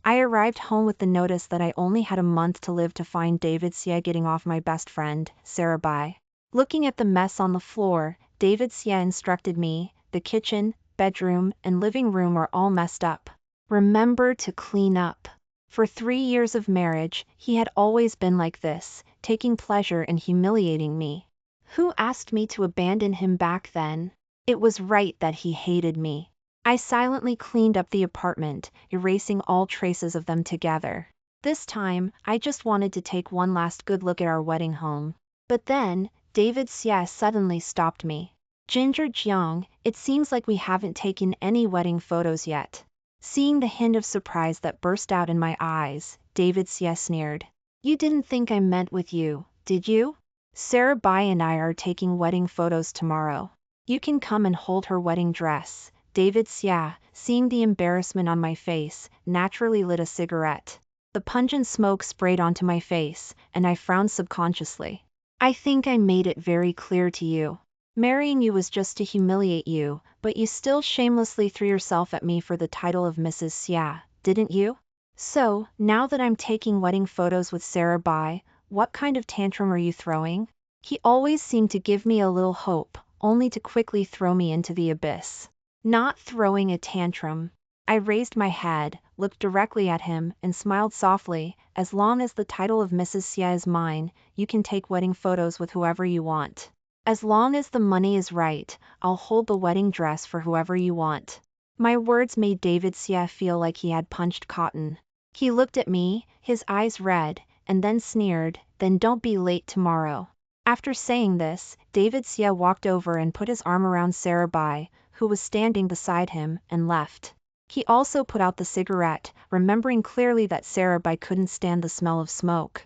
I arrived home with the notice that I only had a month to live to find David Xie getting off my best friend, Sarah Bai. Looking at the mess on the floor, David Xie instructed me, the kitchen, bedroom, and living room are all messed up. Remember to clean up. For 3 years of marriage, he had always been like this, taking pleasure in humiliating me. Who asked me to abandon him back then? It was right that he hated me. I silently cleaned up the apartment, erasing all traces of them together. This time, I just wanted to take one last good look at our wedding home. But then, David Xie suddenly stopped me. Ginger Jiang, it seems like we haven't taken any wedding photos yet. Seeing the hint of surprise that burst out in my eyes, David Xie sneered. You didn't think I meant with you, did you? Sarah Bai and I are taking wedding photos tomorrow. You can come and hold her wedding dress. David Xie, seeing the embarrassment on my face, naturally lit a cigarette. The pungent smoke sprayed onto my face, and I frowned subconsciously. I think I made it very clear to you. Marrying you was just to humiliate you, but you still shamelessly threw yourself at me for the title of Mrs. Xie, didn't you? So, now that I'm taking wedding photos with Sarah Bai, what kind of tantrum are you throwing? He always seemed to give me a little hope, only to quickly throw me into the abyss. Not throwing a tantrum. I raised my head, looked directly at him, and smiled softly. As long as the title of Mrs. Xie is mine, you can take wedding photos with whoever you want. As long as the money is right, I'll hold the wedding dress for whoever you want. My words made David Xie feel like he had punched cotton. He looked at me, his eyes red, and then sneered, then don't be late tomorrow. After saying this, David Xie walked over and put his arm around Sarah Bai, who was standing beside him, and left. He also put out the cigarette, remembering clearly that Sarah Bai couldn't stand the smell of smoke.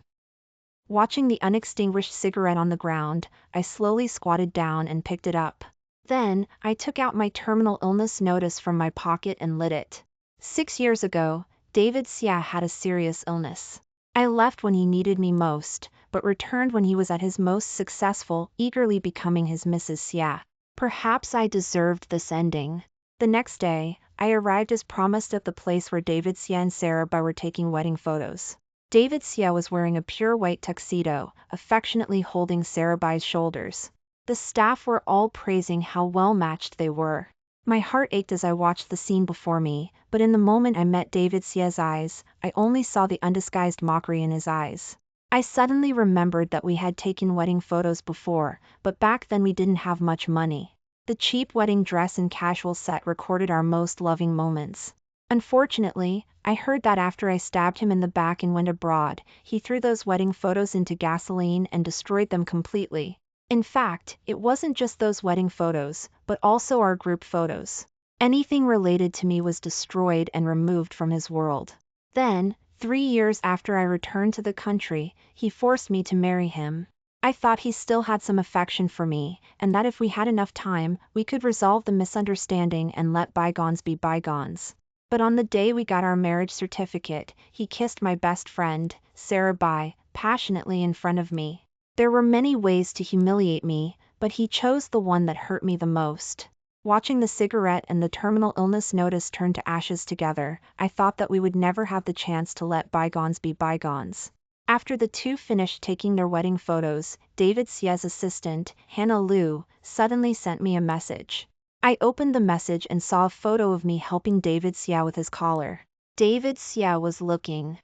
Watching the unextinguished cigarette on the ground, I slowly squatted down and picked it up. Then, I took out my terminal illness notice from my pocket and lit it. 6 years ago, David Xie had a serious illness. I left when he needed me most, but returned when he was at his most successful, eagerly becoming his Mrs. Xie. Perhaps I deserved this ending. The next day, I arrived as promised at the place where David Xie and Sarah Bai were taking wedding photos. David Xie was wearing a pure white tuxedo, affectionately holding Sarah Bai's shoulders. The staff were all praising how well matched they were. My heart ached as I watched the scene before me, but in the moment I met David Xie's eyes, I only saw the undisguised mockery in his eyes. I suddenly remembered that we had taken wedding photos before, but back then we didn't have much money. The cheap wedding dress and casual set recorded our most loving moments. Unfortunately, I heard that after I stabbed him in the back and went abroad, he threw those wedding photos into gasoline and destroyed them completely. In fact, it wasn't just those wedding photos, but also our group photos. Anything related to me was destroyed and removed from his world. Then, 3 years after I returned to the country, he forced me to marry him. I thought he still had some affection for me, and that if we had enough time, we could resolve the misunderstanding and let bygones be bygones. But on the day we got our marriage certificate, he kissed my best friend, Sarah Bai, passionately in front of me. There were many ways to humiliate me, but he chose the one that hurt me the most. Watching the cigarette and the terminal illness notice turn to ashes together, I thought that we would never have the chance to let bygones be bygones. After the two finished taking their wedding photos, David Xie's assistant, Hannah Liu, suddenly sent me a message. I opened the message and saw a photo of me helping David Xie with his collar. David Xie was looking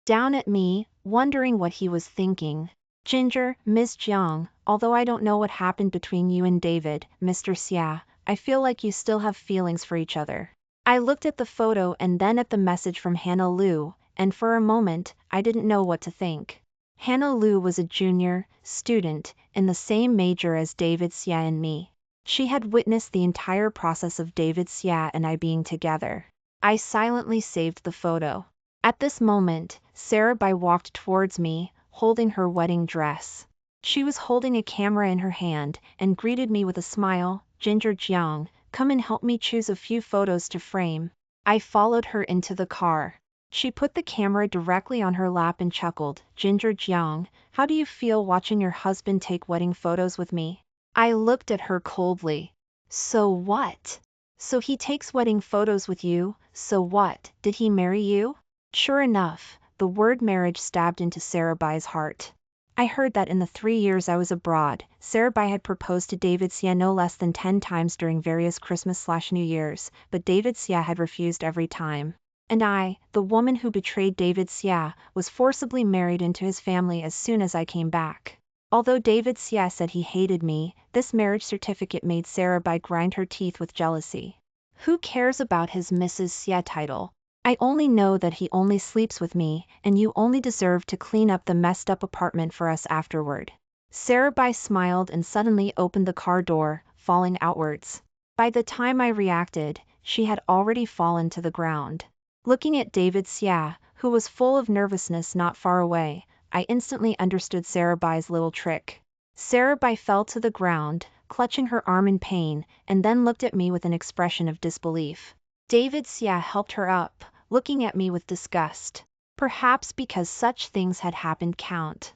down at me, wondering what he was thinking. Ginger, Ms. Jiang, although I don't know what happened between you and David, Mr. Xie, I feel like you still have feelings for each other. I looked at the photo and then at the message from Hannah Liu, and for a moment, I didn't know what to think. Hannah Liu was a junior student in the same major as David Xie and me. She had witnessed the entire process of David Xie and I being together. I silently saved the photo. At this moment, Sarah Bai walked towards me, holding her wedding dress. She was holding a camera in her hand and greeted me with a smile. Ginger Jiang, come and help me choose a few photos to frame. I followed her into the car. She put the camera directly on her lap and chuckled. Ginger Jiang, how do you feel watching your husband take wedding photos with me? I looked at her coldly. So what? So he takes wedding photos with you, so what, did he marry you? Sure enough, the word marriage stabbed into Sarabai's heart. I heard that in the 3 years I was abroad, Sarabai had proposed to David Sia no less than 10 times during various Christmas/New Year's, but David Sia had refused every time. And I, the woman who betrayed David Sia, was forcibly married into his family as soon as I came back. Although David Sia said he hated me, this marriage certificate made Sarabai grind her teeth with jealousy. Who cares about his Mrs. Sia title? I only know that he only sleeps with me, and you only deserve to clean up the messed up apartment for us afterward. Sarabai smiled and suddenly opened the car door, falling outwards. By the time I reacted, she had already fallen to the ground. Looking at David Sia, who was full of nervousness not far away, I instantly understood Sarabai's little trick. Sarabai fell to the ground, clutching her arm in pain, and then looked at me with an expression of disbelief. David Sia helped her up, looking at me with disgust. Perhaps because such things had happened countless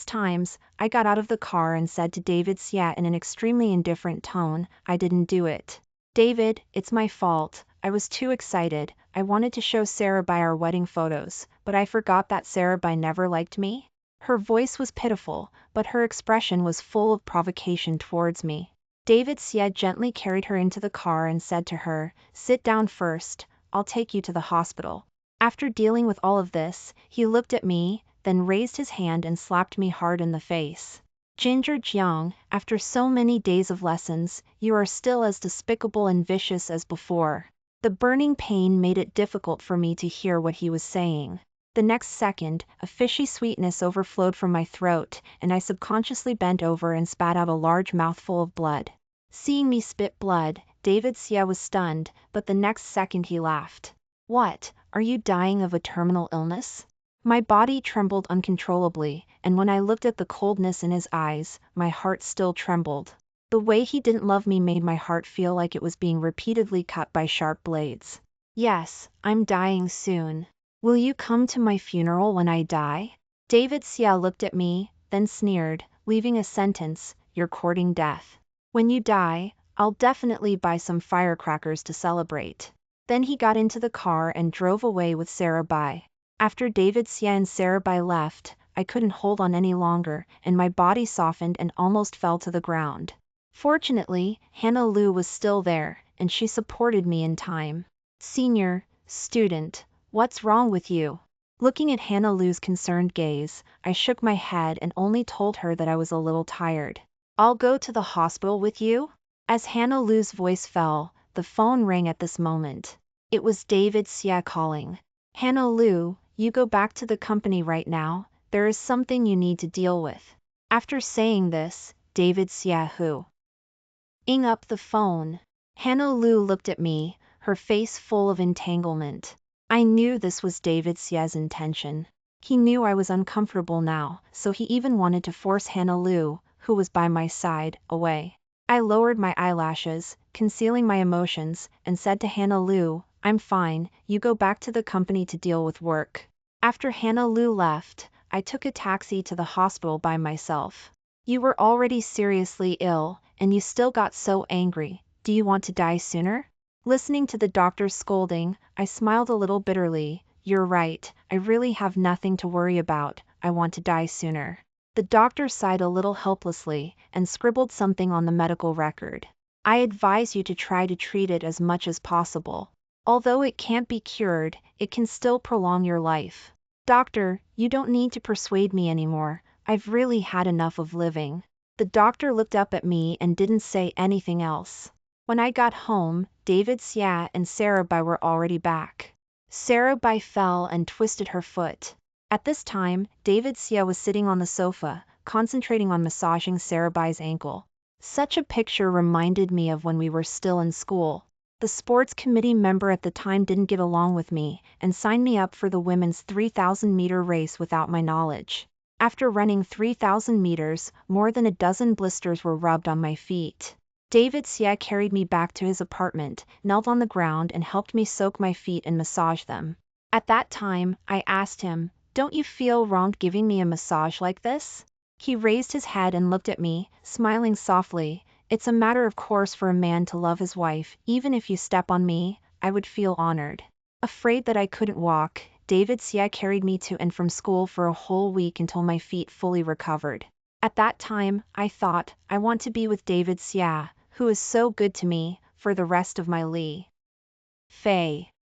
times, I got out of the car and said to David Sia in an extremely indifferent tone, "I didn't do it. David, it's my fault. I was too excited. I wanted to show Sarabai our wedding photos, but I forgot that Sarabai never liked me." Her voice was pitiful, but her expression was full of provocation towards me. David Sia gently carried her into the car and said to her, "Sit down first, I'll take you to the hospital." After dealing with all of this, he looked at me, then raised his hand and slapped me hard in the face. "Ginger Jiang, after so many days of lessons, you are still as despicable and vicious as before." The burning pain made it difficult for me to hear what he was saying. The next second, a fishy sweetness overflowed from my throat, and I subconsciously bent over and spat out a large mouthful of blood. Seeing me spit blood, David Sia was stunned, but the next second he laughed. "What, are you dying of a terminal illness?" My body trembled uncontrollably, and when I looked at the coldness in his eyes, my heart still trembled. The way he didn't love me made my heart feel like it was being repeatedly cut by sharp blades. "Yes, I'm dying soon. Will you come to my funeral when I die?" David Sia looked at me, then sneered, leaving a sentence, "You're courting death. When you die, I'll definitely buy some firecrackers to celebrate." Then he got into the car and drove away with Sarabai. After David Sia and Sarabai left, I couldn't hold on any longer, and my body softened and almost fell to the ground. Fortunately, Hannah Lu was still there, and she supported me in time. "Senior student, what's wrong with you?" Looking at Hannah Lu's concerned gaze, I shook my head and only told her that I was a little tired. "I'll go to the hospital with you?" As Hannah Lu's voice fell, the phone rang at this moment. It was David Sia calling. "Hannah Lu, you go back to the company right now, there is something you need to deal with." After saying this, David Sia hung up the phone. Hannah Lu looked at me, her face full of entanglement. I knew this was David Sia's intention. He knew I was uncomfortable now, so he even wanted to force Hannah Lu, who was by my side, away. I lowered my eyelashes, concealing my emotions, and said to Hannah Lu, "I'm fine, you go back to the company to deal with work." After Hannah Lu left, I took a taxi to the hospital by myself. "You were already seriously ill, and you still got so angry. Do you want to die sooner?" Listening to the doctor's scolding, I smiled a little bitterly. "You're right, I really have nothing to worry about, I want to die sooner." The doctor sighed a little helplessly, and scribbled something on the medical record. "I advise you to try to treat it as much as possible. Although it can't be cured, it can still prolong your life. Doctor, you don't need to persuade me anymore, I've really had enough of living." The doctor looked up at me and didn't say anything else. When I got home, David Sia and Sarabai were already back. Sarabai fell and twisted her foot. At this time, David Sia was sitting on the sofa, concentrating on massaging Sarabai's ankle. Such a picture reminded me of when we were still in school. The sports committee member at the time didn't get along with me, and signed me up for the women's 3,000-meter race without my knowledge. After running 3,000 meters, more than a dozen blisters were rubbed on my feet. David Sia carried me back to his apartment, knelt on the ground and helped me soak my feet and massage them. At that time, I asked him, "Don't you feel wronged giving me a massage like this?" He raised his head and looked at me, smiling softly. "It's a matter of course for a man to love his wife. Even if you step on me, I would feel honored." Afraid that I couldn't walk, David Xia carried me to and from school for a whole week until my feet fully recovered. At that time, I thought, I want to be with David Xia, who is so good to me, for the rest of my life.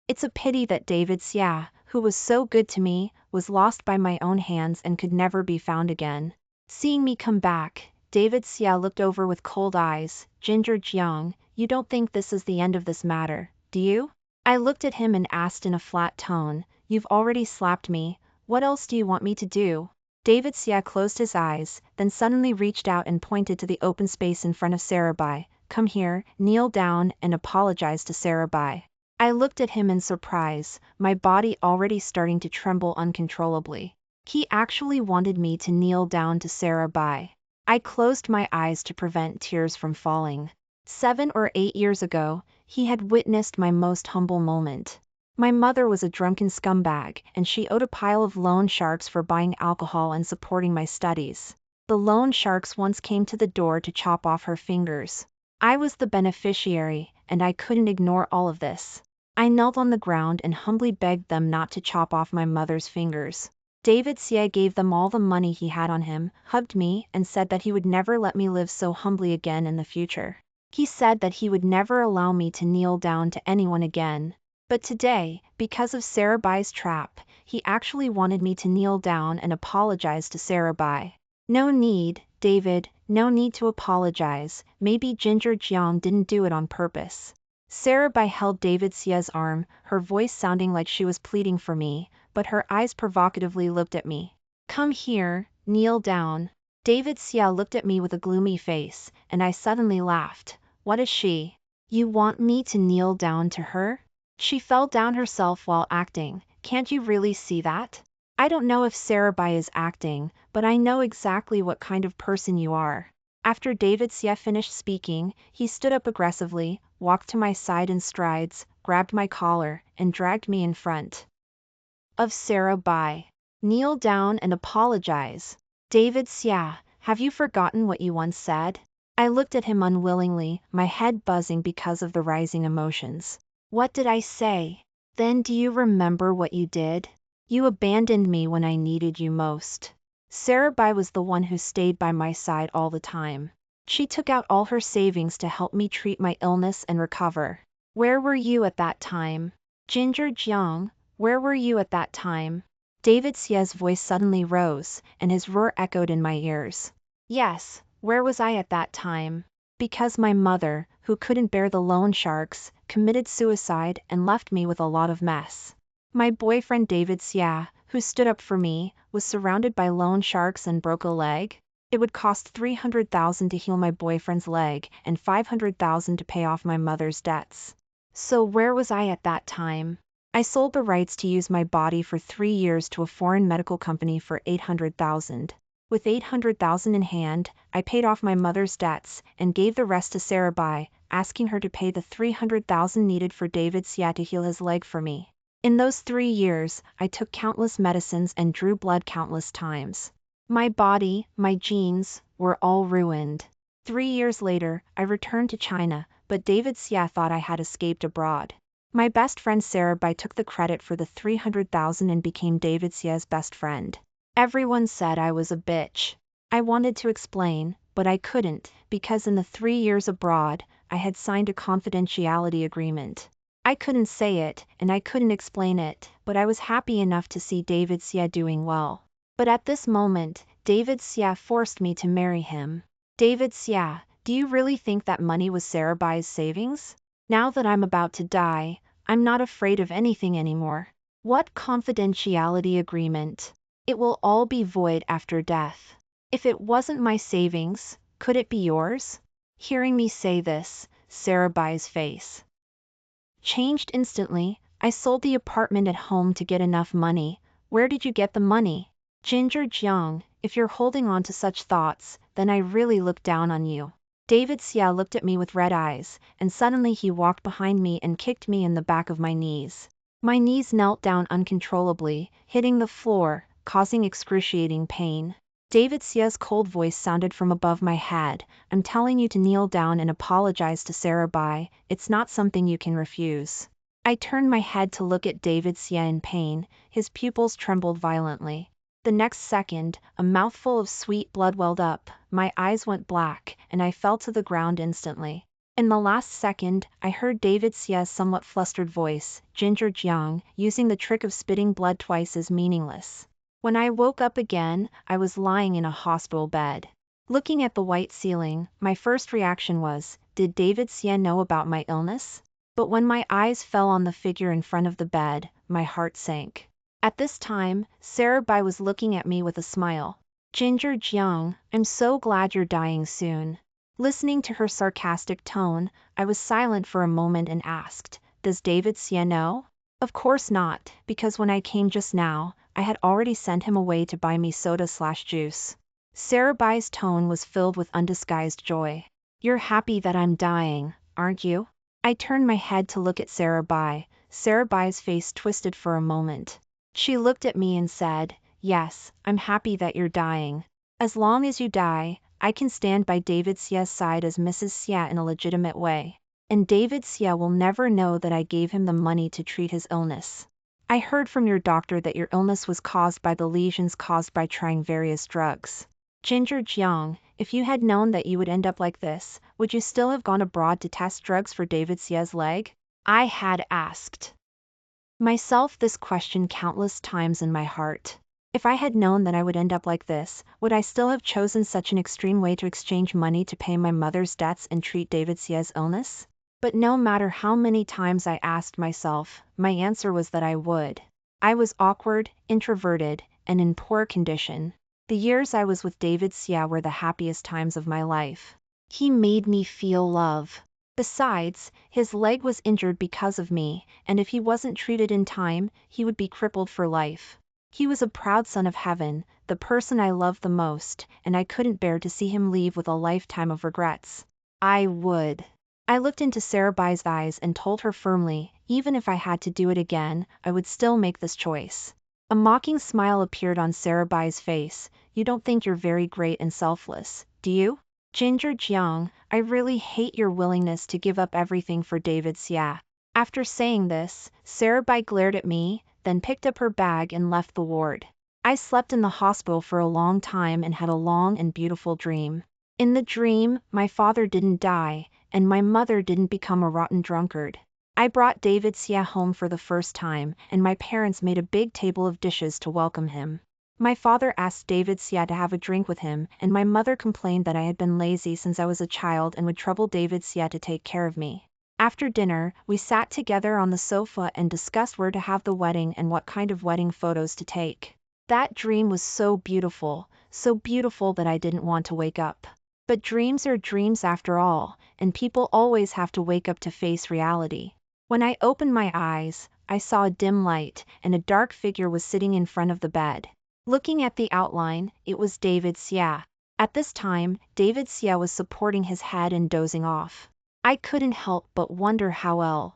It's a pity that David Xia, who was so good to me, was lost by my own hands and could never be found again. Seeing me come back, David Xia looked over with cold eyes. Ginger Jiang, you don't think this is the end of this matter, do you? I looked at him and asked in a flat tone, you've already slapped me, what else do you want me to do? David Xia closed his eyes, then suddenly reached out and pointed to the open space in front of Sarahbai. Come here, kneel down and apologize to Sarahbai. I looked at him in surprise, my body already starting to tremble uncontrollably. He actually wanted me to kneel down to Sarahbai. I closed my eyes to prevent tears from falling. 7 or 8 years ago, he had witnessed my most humble moment. My mother was a drunken scumbag, and she owed a pile of loan sharks for buying alcohol and supporting my studies. The loan sharks once came to the door to chop off her fingers. I was the beneficiary, and I couldn't ignore all of this. I knelt on the ground and humbly begged them not to chop off my mother's fingers. David Xia gave them all the money he had on him, hugged me, and said that he would never let me live so humbly again in the future. He said that he would never allow me to kneel down to anyone again. But today, because of Sarahbai's trap, he actually wanted me to kneel down and apologize to Sarahbai. No need, David, no need to apologize, maybe Ginger Jiang didn't do it on purpose. Sarahbai held David Xia's arm, her voice sounding like she was pleading for me, but her eyes provocatively looked at me. Come here, kneel down. David Xia looked at me with a gloomy face, and I suddenly laughed. What is she? You want me to kneel down to her? She fell down herself while acting, can't you really see that? I don't know if Sarahbai is acting, but I know exactly what kind of person you are. After David Xia finished speaking, he stood up aggressively, walked to my side in strides, grabbed my collar, and dragged me in front of Sarahbai. Kneel down and apologize. David Xia, have you forgotten what you once said? I looked at him unwillingly, my head buzzing because of the rising emotions. What did I say? Then do you remember what you did? You abandoned me when I needed you most. Sarahbai was the one who stayed by my side all the time. She took out all her savings to help me treat my illness and recover. Where were you at that time? Ginger Jiang, where were you at that time? David Xia's voice suddenly rose, and his roar echoed in my ears. Yes, where was I at that time? Because my mother, who couldn't bear the loan sharks, committed suicide and left me with a lot of mess. My boyfriend David Xia, who stood up for me, was surrounded by loan sharks and broke a leg. It would cost 300,000 to heal my boyfriend's leg and 500,000 to pay off my mother's debts. So where was I at that time? I sold the rights to use my body for 3 years to a foreign medical company for 800,000. With 800,000 in hand, I paid off my mother's debts and gave the rest to Sarahbai, asking her to pay the 300,000 needed for David Xia to heal his leg for me. In those 3 years, I took countless medicines and drew blood countless times. My body, my genes, were all ruined. 3 years later, I returned to China, but David Xia thought I had escaped abroad. My best friend Sarahbai took the credit for the 300,000 and became David Xia's best friend. Everyone said I was a bitch. I wanted to explain, but I couldn't, because in the 3 years abroad, I had signed a confidentiality agreement. I couldn't say it, and I couldn't explain it, but I was happy enough to see David Xia doing well. But at this moment, David Xia forced me to marry him. David Xia, do you really think that money was Sarahbai's savings? Now that I'm about to die, I'm not afraid of anything anymore. What confidentiality agreement? It will all be void after death. If it wasn't my savings, could it be yours? Hearing me say this, Sarahbai's face changed instantly. I sold the apartment at home to get enough money. Where did you get the money? Ginger Jiang, if you're holding on to such thoughts, then I really look down on you. David Xia looked at me with red eyes, and suddenly he walked behind me and kicked me in the back of my knees. My knees knelt down uncontrollably, hitting the floor, causing excruciating pain. David Xia's cold voice sounded from above my head. I'm telling you to kneel down and apologize to Sarahbai, it's not something you can refuse. I turned my head to look at David Xie in pain, his pupils trembled violently. The next second, a mouthful of sweet blood welled up, my eyes went black, and I fell to the ground instantly. In the last second, I heard David Xie's somewhat flustered voice, Ginger Jiang, using the trick of spitting blood twice as meaningless. When I woke up again, I was lying in a hospital bed. Looking at the white ceiling, my first reaction was, did David Xie know about my illness? But when my eyes fell on the figure in front of the bed, my heart sank. At this time, Sarah Bai was looking at me with a smile. Ginger Jiang, I'm so glad you're dying soon. Listening to her sarcastic tone, I was silent for a moment and asked, does David Xie know? Of course not, because when I came just now, I had already sent him away to buy me soda/juice. Sarah Bai's tone was filled with undisguised joy. You're happy that I'm dying, aren't you? I turned my head to look at Sarah Bai. Sarah Bai's face twisted for a moment. She looked at me and said, yes, I'm happy that you're dying. As long as you die, I can stand by David Xie's side as Mrs. Xie in a legitimate way. And David Xie will never know that I gave him the money to treat his illness. I heard from your doctor that your illness was caused by the lesions caused by trying various drugs. Ginger Jiang, if you had known that you would end up like this, would you still have gone abroad to test drugs for David Xie's leg? I had asked myself this question countless times in my heart. If I had known that I would end up like this, would I still have chosen such an extreme way to exchange money to pay my mother's debts and treat David Xie's illness? But no matter how many times I asked myself, my answer was that I would. I was awkward, introverted, and in poor condition. The years I was with David Xie were the happiest times of my life. He made me feel love. Besides, his leg was injured because of me, and if he wasn't treated in time, he would be crippled for life. He was a proud son of heaven, the person I loved the most, and I couldn't bear to see him leave with a lifetime of regrets. I would. I looked into Sarah Bai's eyes and told her firmly, even if I had to do it again, I would still make this choice. A mocking smile appeared on Sarah Bai's face. You don't think you're very great and selfless, do you? Ginger Jiang, I really hate your willingness to give up everything for David Xie. After saying this, Sarah Bai glared at me, then picked up her bag and left the ward. I slept in the hospital for a long time and had a long and beautiful dream. In the dream, my father didn't die, and my mother didn't become a rotten drunkard. I brought David Xie home for the first time, and my parents made a big table of dishes to welcome him. My father asked David Xie to have a drink with him, and my mother complained that I had been lazy since I was a child and would trouble David Xie to take care of me. After dinner, we sat together on the sofa and discussed where to have the wedding and what kind of wedding photos to take. That dream was so beautiful that I didn't want to wake up. But dreams are dreams after all, and people always have to wake up to face reality. When I opened my eyes, I saw a dim light, and a dark figure was sitting in front of the bed. Looking at the outline, it was David Xie. At this time, David Xie was supporting his head and dozing off. I couldn't help but wonder how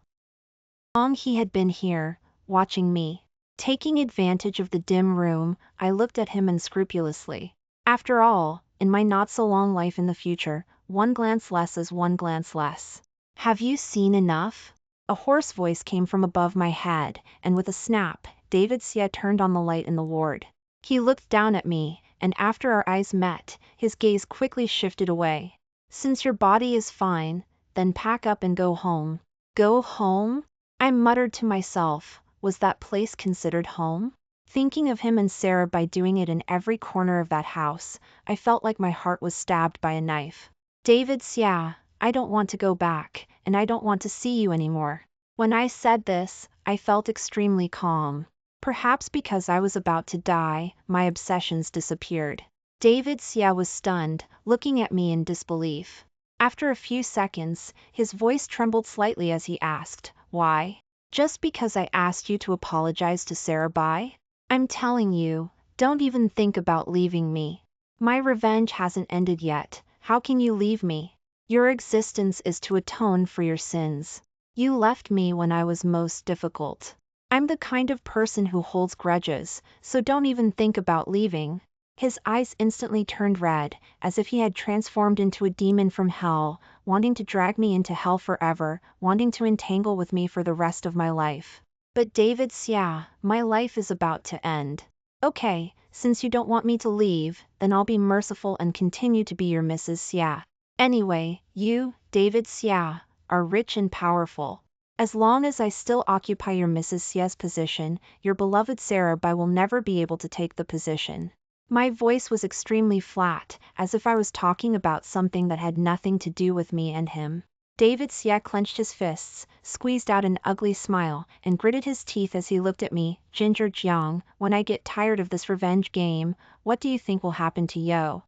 long he had been here, watching me. Taking advantage of the dim room, I looked at him unscrupulously. After all, in my not-so-long life in the future, one glance less is one glance less. Have you seen enough? A hoarse voice came from above my head, and with a snap, David Xie turned on the light in the ward. He looked down at me, and after our eyes met, his gaze quickly shifted away. Since your body is fine, then pack up and go home. Go home? I muttered to myself, was that place considered home? Thinking of him and Sarah by doing it in every corner of that house, I felt like my heart was stabbed by a knife. David Xie, I don't want to go back, and I don't want to see you anymore. When I said this, I felt extremely calm. Perhaps because I was about to die, my obsessions disappeared. David Xie was stunned, looking at me in disbelief. After a few seconds, his voice trembled slightly as he asked, why? Just because I asked you to apologize to Sarah Bai? I'm telling you, don't even think about leaving me. My revenge hasn't ended yet, how can you leave me? Your existence is to atone for your sins. You left me when I was most difficult. I'm the kind of person who holds grudges, so don't even think about leaving. His eyes instantly turned red, as if he had transformed into a demon from hell, wanting to drag me into hell forever, wanting to entangle with me for the rest of my life. But David Xia, my life is about to end. Okay, since you don't want me to leave, then I'll be merciful and continue to be your Mrs. Xia. Anyway, you, David Xia, are rich and powerful. As long as I still occupy your Mrs. Xia's position, your beloved Sarah Bai will never be able to take the position. My voice was extremely flat, as if I was talking about something that had nothing to do with me and him. David Xia clenched his fists, squeezed out an ugly smile, and gritted his teeth as he looked at me. Ginger Jiang, when I get tired of this revenge game, what do you think will happen to Yo?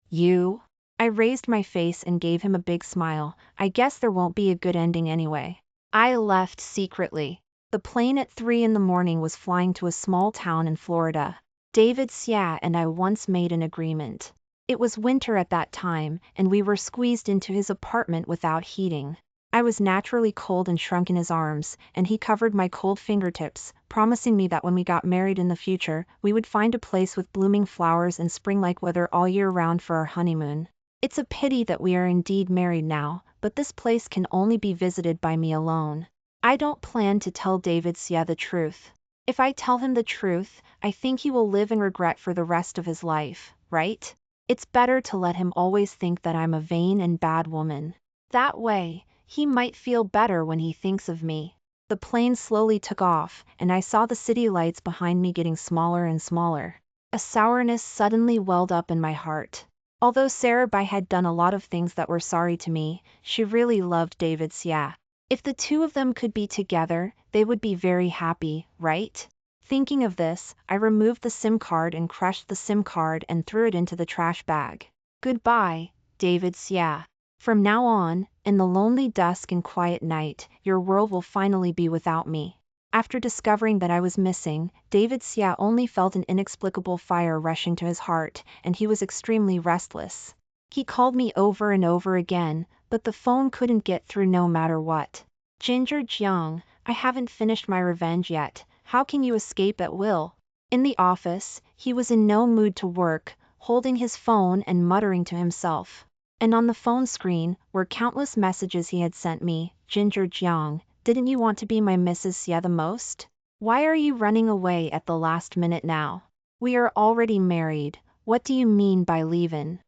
You? I raised my face and gave him a big smile. I guess there won't be a good ending anyway. I left secretly. The plane at 3 in the morning was flying to a small town in Florida. David Xia and I once made an agreement. It was winter at that time, and we were squeezed into his apartment without heating. I was naturally cold and shrunk in his arms, and he covered my cold fingertips, promising me that when we got married in the future, we would find a place with blooming flowers and spring-like weather all year round for our honeymoon. It's a pity that we are indeed married now, but this place can only be visited by me alone. I don't plan to tell David Xia the truth. If I tell him the truth, I think he will live in regret for the rest of his life, right? It's better to let him always think that I'm a vain and bad woman. That way, he might feel better when he thinks of me. The plane slowly took off, and I saw the city lights behind me getting smaller and smaller. A sourness suddenly welled up in my heart. Although Sarah Bai had done a lot of things that were sorry to me, she really loved David Xia. If the two of them could be together, they would be very happy, right? Thinking of this, I removed the SIM card and crushed the SIM card and threw it into the trash bag. Goodbye, David Xia. From now on, in the lonely dusk and quiet night, your world will finally be without me. After discovering that I was missing, David Xia only felt an inexplicable fire rushing to his heart, and he was extremely restless. He called me over and over again, but the phone couldn't get through no matter what. Ginger Jiang, I haven't finished my revenge yet. How can you escape at will? In the office, he was in no mood to work, holding his phone and muttering to himself. And on the phone screen were countless messages he had sent me. Ginger Jiang, didn't you want to be my Mrs. Xia the most? Why are you running away at the last minute now? We are already married. What do you mean by leaving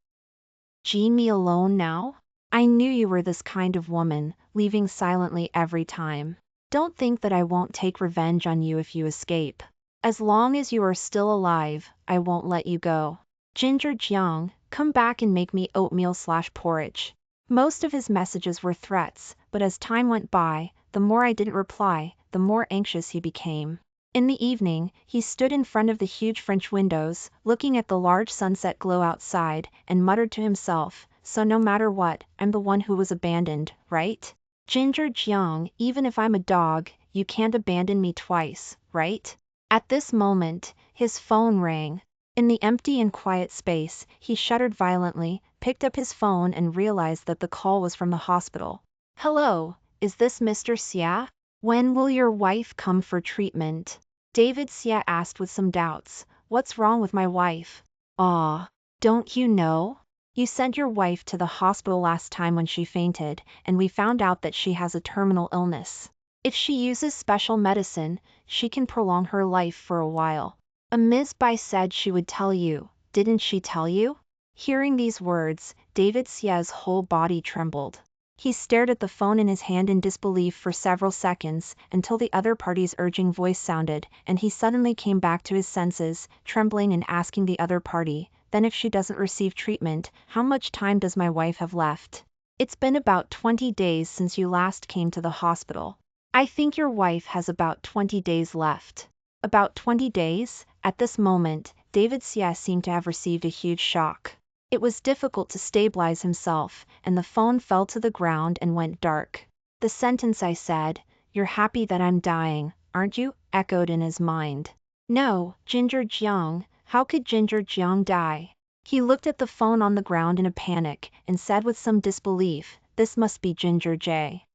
me alone now? I knew you were this kind of woman, leaving silently every time. Don't think that I won't take revenge on you if you escape. As long as you are still alive, I won't let you go. Ginger Jiang, come back and make me oatmeal/porridge. Most of his messages were threats, but as time went by, the more I didn't reply, the more anxious he became. In the evening, he stood in front of the huge French windows, looking at the large sunset glow outside, and muttered to himself, so no matter what, I'm the one who was abandoned, right? Ginger Jiang, even if I'm a dog, you can't abandon me twice, right? At this moment, his phone rang. In the empty and quiet space, he shuddered violently, picked up his phone and realized that the call was from the hospital. Hello, is this Mr. Xia? When will your wife come for treatment? David Xia asked with some doubts. What's wrong with my wife? Don't you know? You sent your wife to the hospital last time when she fainted, and we found out that she has a terminal illness. If she uses special medicine, she can prolong her life for a while. Ms. Bai said she would tell you. Didn't she tell you? Hearing these words, David Xia's whole body trembled. He stared at the phone in his hand in disbelief for several seconds, until the other party's urging voice sounded, and he suddenly came back to his senses, trembling and asking the other party, then if she doesn't receive treatment, how much time does my wife have left? It's been about 20 days since you last came to the hospital. I think your wife has about 20 days left. About 20 days? At this moment, David Xia seemed to have received a huge shock. It was difficult to stabilize himself, and the phone fell to the ground and went dark. The sentence I said, "You're happy that I'm dying, aren't you?" echoed in his mind. No, Ginger Jiang, how could Ginger Jiang die? He looked at the phone on the ground in a panic, and said with some disbelief, this must be Ginger J.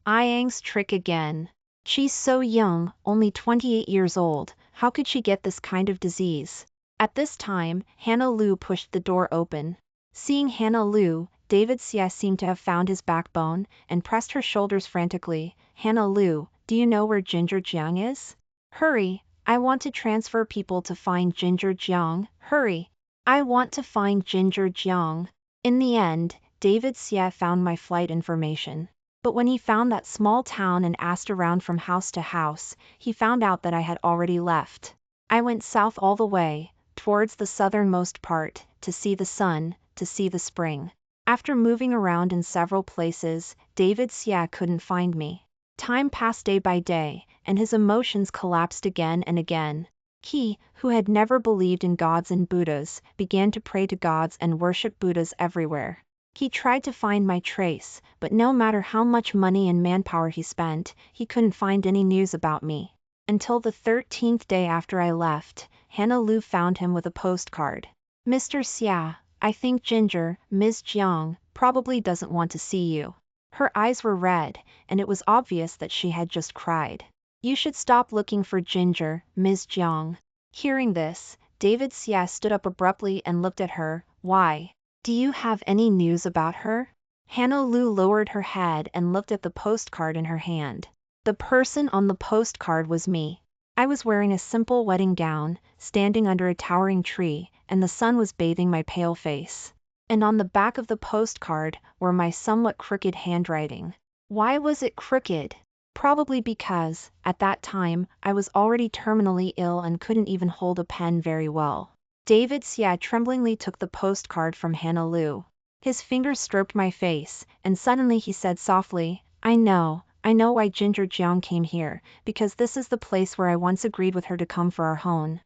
Iang's trick again. She's so young, only 28 years old, how could she get this kind of disease? At this time, Hannah Lu pushed the door open. Seeing Hannah Lu, David Xie seemed to have found his backbone, and pressed her shoulders frantically. Hannah Lu, do you know where Ginger Jiang is? Hurry, I want to transfer people to find Ginger Jiang, hurry. I want to find Ginger Jiang. In the end, David Xie found my flight information. But when he found that small town and asked around from house to house, he found out that I had already left. I went south all the way, towards the southernmost part, to see the sun, to see the spring. After moving around in several places, David Xie couldn't find me. Time passed day by day, and his emotions collapsed again and again. He, who had never believed in gods and Buddhas, began to pray to gods and worship Buddhas everywhere. He tried to find my trace, but no matter how much money and manpower he spent, he couldn't find any news about me. Until the 13th day after I left, Hannah Lu found him with a postcard. Mr. Xia, I think Ginger, Ms. Jiang, probably doesn't want to see you. Her eyes were red, and it was obvious that she had just cried. You should stop looking for Ginger, Ms. Jiang. Hearing this, David Xia stood up abruptly and looked at her. Why? Do you have any news about her? Hannah Lu lowered her head and looked at the postcard in her hand. The person on the postcard was me. I was wearing a simple wedding gown, standing under a towering tree, and the sun was bathing my pale face. And on the back of the postcard were my somewhat crooked handwriting. Why was it crooked? Probably because, at that time, I was already terminally ill and couldn't even hold a pen very well. David Xie tremblingly took the postcard from Hannah Lu. His fingers stroked my face, and suddenly he said softly, I know why Ginger Jiang came here, because this is the place where I once agreed with her to come for our honeymoon.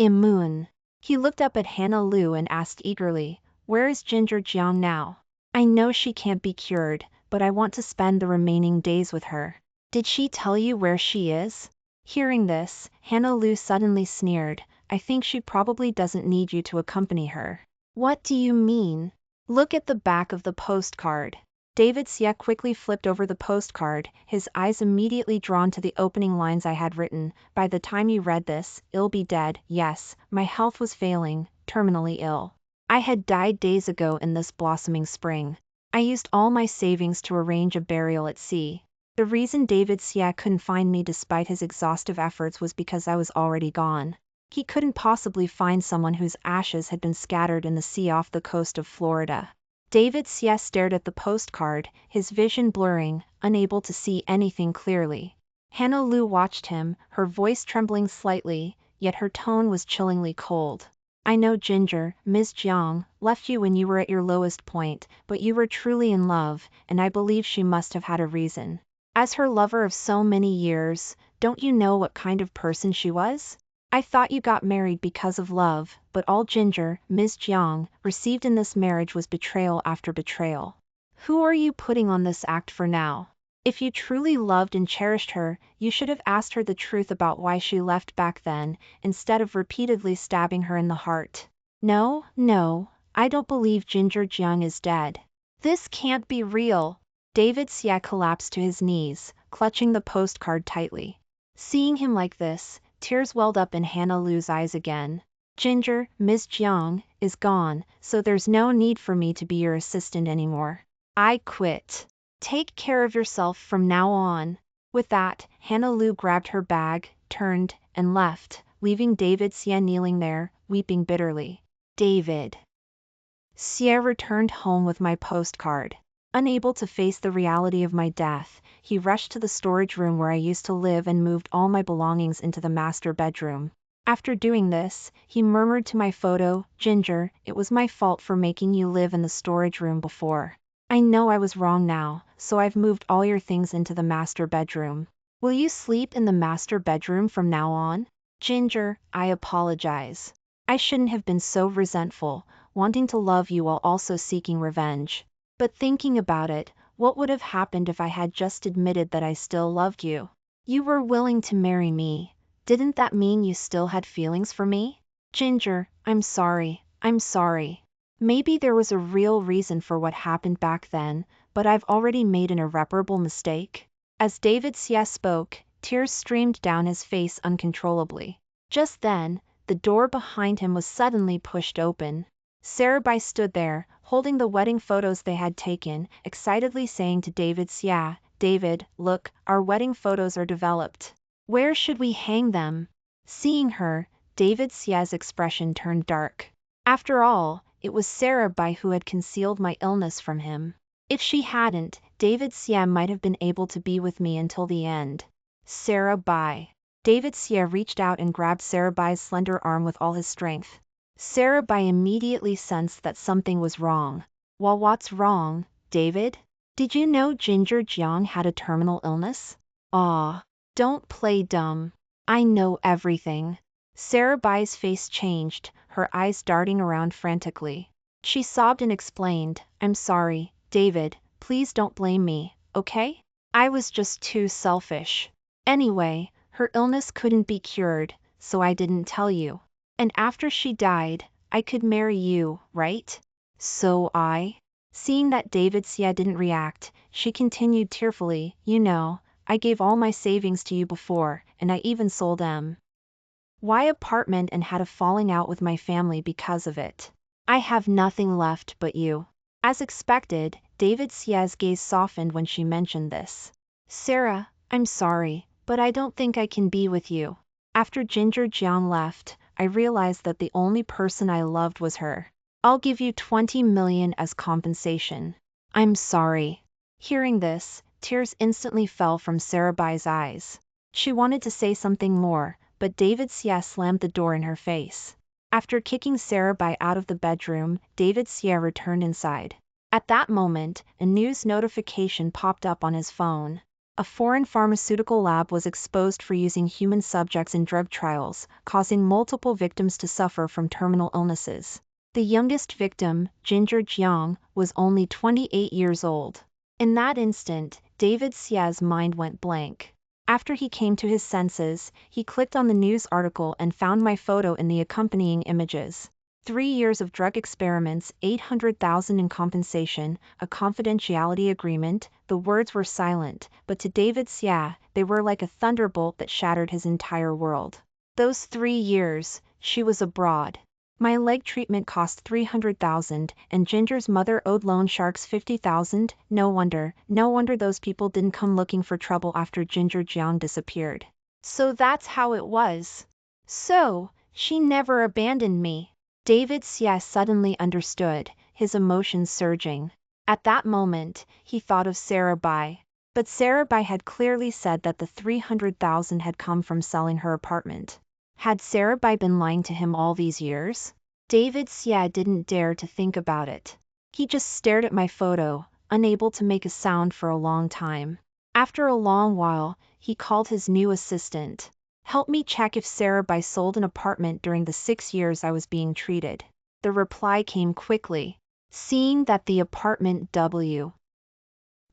Moon. He looked up at Hannah Lu and asked eagerly, where is Ginger Jiang now? I know she can't be cured, but I want to spend the remaining days with her. Did she tell you where she is? Hearing this, Hannah Lu suddenly sneered, I think she probably doesn't need you to accompany her. What do you mean? Look at the back of the postcard. David Xie quickly flipped over the postcard, his eyes immediately drawn to the opening lines I had written. By the time you read this, I'll be dead. Yes, my health was failing, terminally ill. I had died days ago in this blossoming spring. I used all my savings to arrange a burial at sea. The reason David Xie couldn't find me despite his exhaustive efforts was because I was already gone. He couldn't possibly find someone whose ashes had been scattered in the sea off the coast of Florida. David Xie stared at the postcard, his vision blurring, unable to see anything clearly. Hannah Lu watched him, her voice trembling slightly, yet her tone was chillingly cold. I know Ginger, Ms. Jiang, left you when you were at your lowest point, but you were truly in love, and I believe she must have had a reason. As her lover of so many years, don't you know what kind of person she was? I thought you got married because of love, but all Ginger, Ms. Jiang, received in this marriage was betrayal after betrayal. Who are you putting on this act for now? If you truly loved and cherished her, you should have asked her the truth about why she left back then, instead of repeatedly stabbing her in the heart. No, I don't believe Ginger Jiang is dead. This can't be real. David Xie collapsed to his knees, clutching the postcard tightly. Seeing him like this, tears welled up in Hannah Lu's eyes again. Ginger, Ms. Jiang, is gone, so there's no need for me to be your assistant anymore. I quit. Take care of yourself from now on. With that, Hannah Lu grabbed her bag, turned, and left, leaving David Xie kneeling there, weeping bitterly. David Xie returned home with my postcard. Unable to face the reality of my death, he rushed to the storage room where I used to live and moved all my belongings into the master bedroom. After doing this, he murmured to my photo, Ginger, it was my fault for making you live in the storage room before. I know I was wrong now, so I've moved all your things into the master bedroom. Will you sleep in the master bedroom from now on? Ginger, I apologize. I shouldn't have been so resentful, wanting to love you while also seeking revenge. But thinking about it, what would have happened if I had just admitted that I still loved you? You were willing to marry me. Didn't that mean you still had feelings for me? Ginger, I'm sorry. Maybe there was a real reason for what happened back then, but I've already made an irreparable mistake. As David Xie spoke, tears streamed down his face uncontrollably. Just then, the door behind him was suddenly pushed open. Sarabai stood there, holding the wedding photos they had taken, excitedly saying to David Xia, "David, look, our wedding photos are developed. Where should we hang them?" Seeing her, David Xia's expression turned dark. After all, it was Sarabai who had concealed my illness from him. If she hadn't, David Xia might have been able to be with me until the end. Sarabai. David Xia reached out and grabbed Sarabai's slender arm with all his strength. Sarabai immediately sensed that something was wrong. "Well, what's wrong, David? Did you know Ginger Jiang had a terminal illness?" "Aw, don't play dumb. I know everything." Sarabai's face changed, her eyes darting around frantically. She sobbed and explained, "I'm sorry, David, please don't blame me, okay? I was just too selfish. Anyway, her illness couldn't be cured, so I didn't tell you. And after she died, I could marry you, right?" "So Seeing that David Xia didn't react, she continued tearfully, "You know, I gave all my savings to you before, and I even sold my apartment and had a falling out with my family because of it. I have nothing left but you." As expected, David Xia's gaze softened when she mentioned this. "Sarah, I'm sorry, but I don't think I can be with you. After Ginger Jiang left, I realized that the only person I loved was her. I'll give you 20 million as compensation." "I'm sorry." Hearing this, tears instantly fell from Sarabai's eyes. She wanted to say something more, but David Xia slammed the door in her face. After kicking Sarabai out of the bedroom, David Xia returned inside. At that moment, a news notification popped up on his phone. A foreign pharmaceutical lab was exposed for using human subjects in drug trials, causing multiple victims to suffer from terminal illnesses. The youngest victim, Ginger Jiang, was only 28 years old. In that instant, David Xia's mind went blank. After he came to his senses, he clicked on the news article and found my photo in the accompanying images. 3 years of drug experiments, 800,000 in compensation, a confidentiality agreement. The words were silent, but to David Xia, they were like a thunderbolt that shattered his entire world. Those 3 years, she was abroad. My leg treatment cost 300,000, and Ginger's mother owed loan sharks 50,000. No wonder those people didn't come looking for trouble after Ginger Jiang disappeared. So that's how it was. So, she never abandoned me. David Xia suddenly understood, his emotions surging. At that moment, he thought of Sarabai. But Sarabai had clearly said that the 300,000 had come from selling her apartment. Had Sarabai been lying to him all these years? David Xia didn't dare to think about it. He just stared at my photo, unable to make a sound for a long time. After a long while, he called his new assistant. "Help me check if Sarabai sold an apartment during the 6 years I was being treated." The reply came quickly. Seeing that the apartment W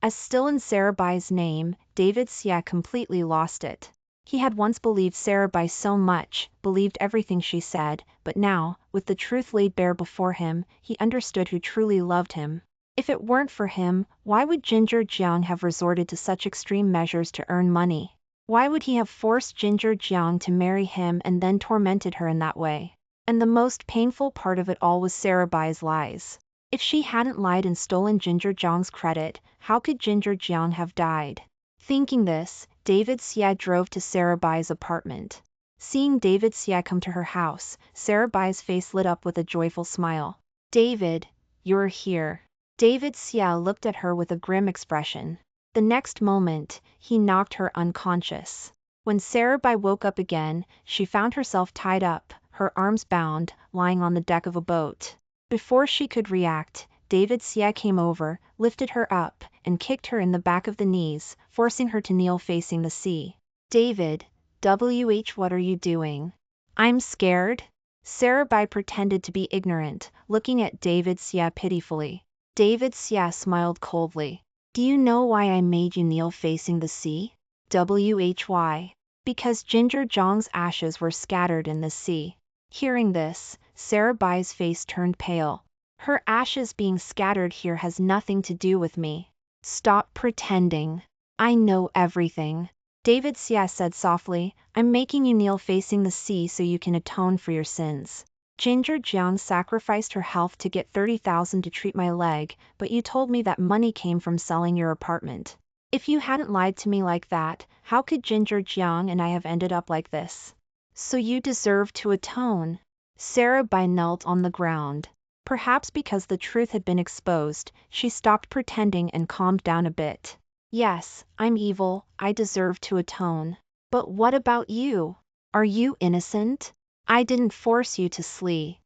as still in Sarabai's name, David Xia completely lost it. He had once believed Sarabai so much, believed everything she said, but now, with the truth laid bare before him, he understood who truly loved him. If it weren't for him, why would Ginger Jiang have resorted to such extreme measures to earn money? Why would he have forced Ginger Jiang to marry him and then tormented her in that way? And the most painful part of it all was Sarabai's lies. If she hadn't lied and stolen Ginger Jiang's credit, how could Ginger Jiang have died? Thinking this, David Xia drove to Sarabai's apartment. Seeing David Xia come to her house, Sarabai's face lit up with a joyful smile. "David, you're here." David Xia looked at her with a grim expression. The next moment, he knocked her unconscious. When Sarabai woke up again, she found herself tied up, her arms bound, lying on the deck of a boat. Before she could react, David Xia came over, lifted her up, and kicked her in the back of the knees, forcing her to kneel facing the sea. "David, what are you doing?" "I'm scared." Sarabai pretended to be ignorant, looking at David Xia pitifully. David Xia smiled coldly. "Do you know why I made you kneel facing the sea?" "Why?" "Because Ginger Jiang's ashes were scattered in the sea." Hearing this, Sarabai's face turned pale. "Her ashes being scattered here has nothing to do with me." "Stop pretending. I know everything." David Xia said softly, I'm making you kneel facing the sea so you can atone for your sins. Ginger Jiang sacrificed her health to get 30,000 to treat my leg, but you told me that money came from selling your apartment. If you hadn't lied to me like that, how could Ginger Jiang and I have ended up like this? So you deserve to atone. Sarah Bai knelt on the ground. Perhaps because the truth had been exposed, she stopped pretending and calmed down a bit. Yes, I'm evil, I deserve to atone. But what about you? Are you innocent? I didn't force you to sleep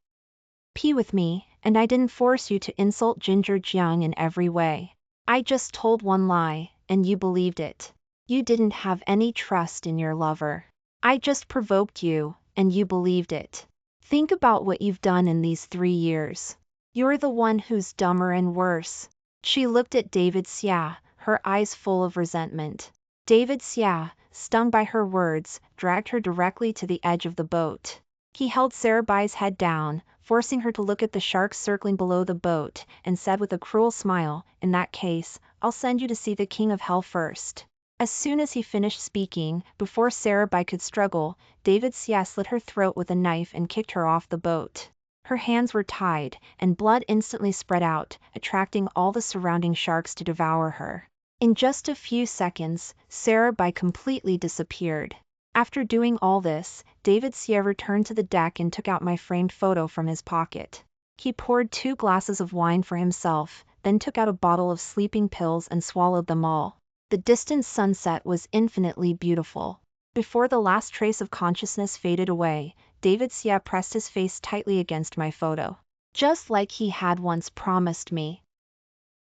with me, and I didn't force you to insult Ginger Jiang in every way. I just told one lie, and you believed it. You didn't have any trust in your lover. I just provoked you, and you believed it. Think about what you've done in these 3 years. You're the one who's dumber and worse. She looked at David Xia, her eyes full of resentment. David Xia, stung by her words, dragged her directly to the edge of the boat. He held Sarabai's head down, forcing her to look at the sharks circling below the boat, and said with a cruel smile, in that case, I'll send you to see the king of hell first. As soon as he finished speaking, before Sarabai could struggle, David Xia slit her throat with a knife and kicked her off the boat. Her hands were tied, and blood instantly spread out, attracting all the surrounding sharks to devour her. In just a few seconds, Sarabai completely disappeared. After doing all this, David Xia returned to the deck and took out my framed photo from his pocket. He poured 2 glasses of wine for himself, then took out a bottle of sleeping pills and swallowed them all. The distant sunset was infinitely beautiful. Before the last trace of consciousness faded away, David Xia pressed his face tightly against my photo. Just like he had once promised me.